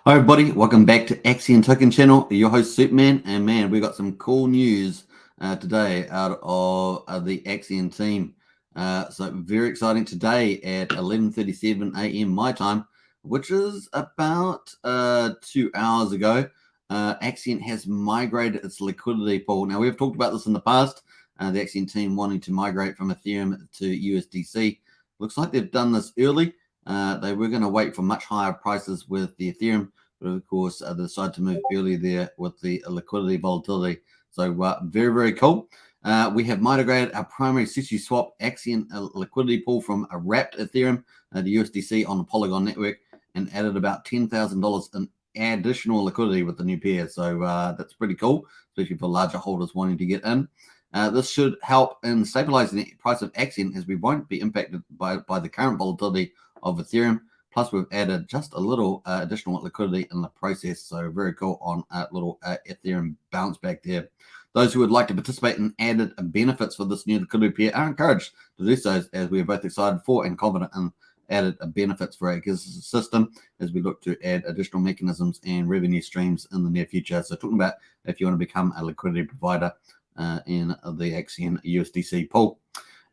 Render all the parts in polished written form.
Hi everybody, welcome back to Axion Token Channel. Your host Superman, and man, we got some cool news today out of the Axion team. So very exciting today at 11:37 a.m. my time, which is about 2 hours ago. Axion has migrated its liquidity pool. Now we've talked about this in the past. The Axion team wanting to migrate from Ethereum to USDC. Looks like they've done this early. They were going to wait for much higher prices with the Ethereum, but of course, they decided to move early there with the liquidity volatility. So very, very cool. We have migrated our primary sushi swap Axion liquidity pool from a wrapped Ethereum to USDC on the Polygon network and added about $10,000 in additional liquidity with the new pair. So that's pretty cool, especially for larger holders wanting to get in. This should help in stabilizing the price of Axion, as we won't be impacted by the current volatility of Ethereum. Plus, we've added just a little additional liquidity in the process. So very cool on a little Ethereum bounce back there. Those who would like to participate in added benefits for this new liquidity pair are encouraged to do so, as we are both excited for and confident in added benefits for our system as we look to add additional mechanisms and revenue streams in the near future. So talking about if you want to become a liquidity provider in the Axion USDC pool.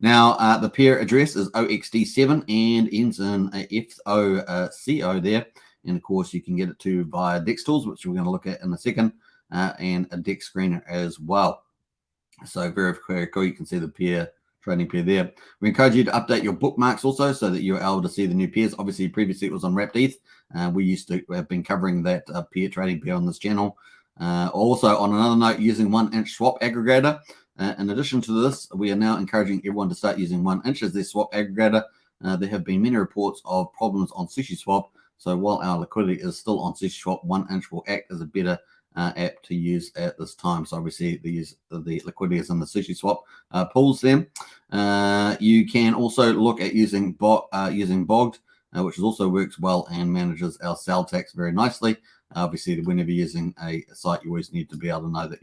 Now, the pair address is OXD7 and ends in FOCO there. And of course, you can get it to via DEX tools, which we're going to look at in a second, and a DEX screener as well. So very, very cool. You can see the pair, trading pair there. We encourage you to update your bookmarks also so that you're able to see the new pairs. Obviously, previously it was on Wrapped ETH. We used to have been covering that pair trading pair on this channel. Also, on another note, using 1-inch swap aggregator. In addition to this, we are now encouraging everyone to start using 1-inch as their swap aggregator. There have been many reports of problems on SushiSwap. So while our liquidity is still on SushiSwap, 1-inch will act as a better app to use at this time. So obviously the liquidity is in the SushiSwap pools there. You can also look at using Bogged, which also works well and manages our sell tax very nicely. Obviously, whenever you're using a site, you always need to be able to know that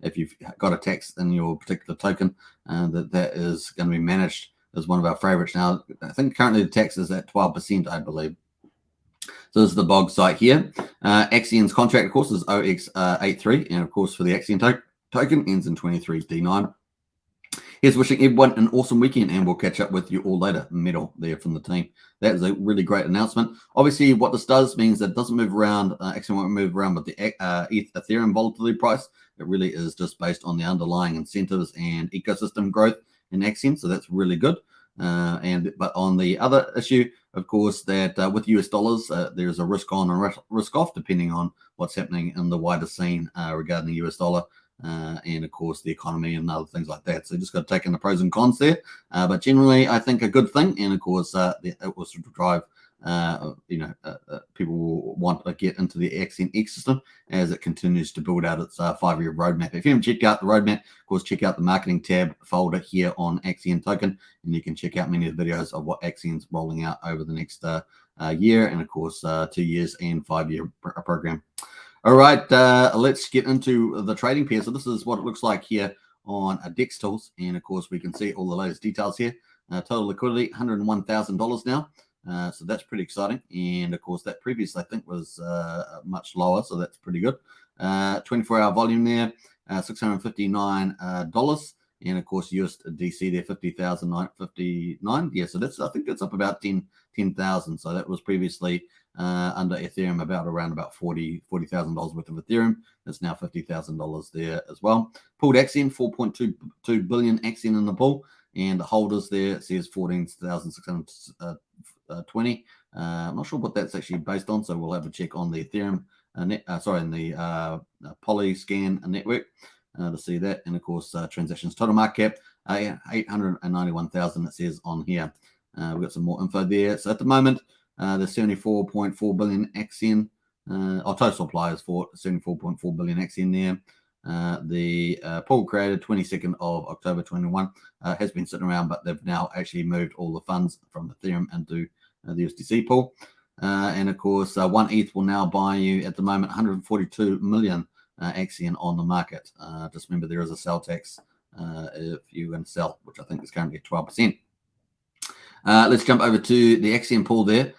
if you've got a tax in your particular token, that is going to be managed as one of our favorites. Now, I think currently the tax is at 12%, I believe. So this is the Bog site here. Axion's contract, of course, is OX83, and of course, for the Axion token, ends in 23D9. Here's wishing everyone an awesome weekend, and we'll catch up with you all later. Medal there from the team. That is a really great announcement. Obviously, what this does means that it doesn't move around. Axion won't move around with the Ethereum volatility price. It really is just based on the underlying incentives and ecosystem growth in Axion. So that's really good. But on the other issue, of course, that with US dollars, there's a risk on and risk off depending on what's happening in the wider scene regarding the US dollar. And of course the economy and other things like that. So you just got to take in the pros and cons there. But generally, I think a good thing. And of course, it will sort of drive, people will want to get into the Axion ecosystem as it continues to build out its 5-year roadmap. If you haven't checked out the roadmap, of course, check out the marketing tab folder here on Axion Token, and you can check out many of the videos of what Axion's rolling out over the next year, and of course, 2 years and 5-year program. All right, let's get into the trading pair. So this is what it looks like here on DEX tools. And of course, we can see all the latest details here. Total liquidity, $101,000 now. So that's pretty exciting. And of course, that previous, I think, was much lower. So that's pretty good. 24-hour volume there, $659. And of course, USDC there, 50,959. Yeah, so that's, I think that's up about 10,000. So that was previously under Ethereum around about $40,000 worth of Ethereum. That's now $50,000 there as well. Pooled Axion, 4.22 billion Axion in the pool, and the holders there says 14,620. I'm not sure what that's actually based on, so we'll have a check on the Ethereum in the Polyscan network to see that. And of course, transactions total market cap 891,000. It says on here. We've got some more info there. So at the moment, there's 74.4 billion Axion. Our total supply is for 74.4 billion Axion there. The pool created 22nd of October 21 has been sitting around, but they've now actually moved all the funds from Ethereum into the USDC pool. And of course, 1 ETH will now buy you at the moment 142 million Axion on the market. Just remember there is a sell tax if you're going to sell, which I think is currently at 12%. Let's jump over to the Axion pool there.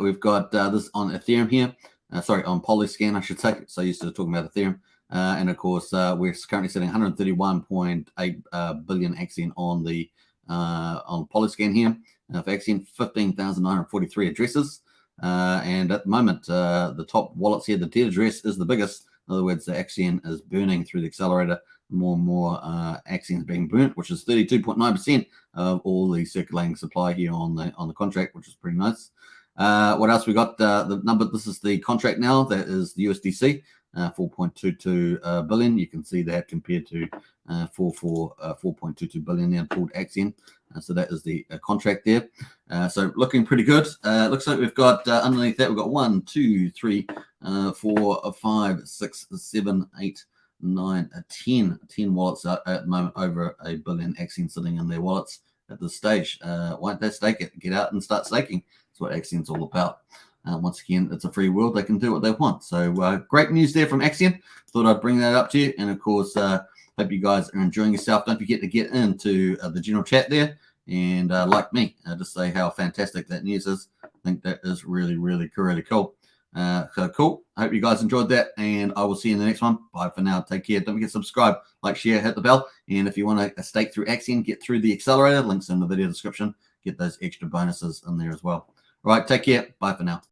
We've got this on Ethereum here. on Polyscan, I should say. So used to talking about Ethereum. And of course, we're currently sitting 131.8 billion Axion on the on Polyscan here. For Axion, 15,943 addresses. And at the moment, the top wallets here, the dead address is the biggest. In other words, the Axion is burning through the accelerator. More and more Axions being burnt, which is 32.9% of all the circulating supply here on the contract, which is pretty nice. What else we got? The number. This is the contract now. That is the USDC, 4.22 billion. You can see that compared to 4.22 billion now pulled Axion. So that is the contract there. So looking pretty good. Looks like we've got underneath that we've got 1, 2, 3, 4, 5, 6, 7, 8, 9, 10 wallets at the moment, over a billion Axion sitting in their wallets at this stage. Why don't they stake it? Get out and start staking. That's what Axion's all about. Once again, it's a free world. They can do what they want. So great news there from Axion. Thought I'd bring that up to you. And of course, hope you guys are enjoying yourself. Don't forget to get into the general chat there. And like me, just say how fantastic that news is. I think that is really, really, really cool. So cool. I hope you guys enjoyed that. And I will see you in the next one. Bye for now. Take care. Don't forget to subscribe, like, share, hit the bell. And if you want to stake through Axion, get through the accelerator. Links in the video description. Get those extra bonuses in there as well. All right. Take care. Bye for now.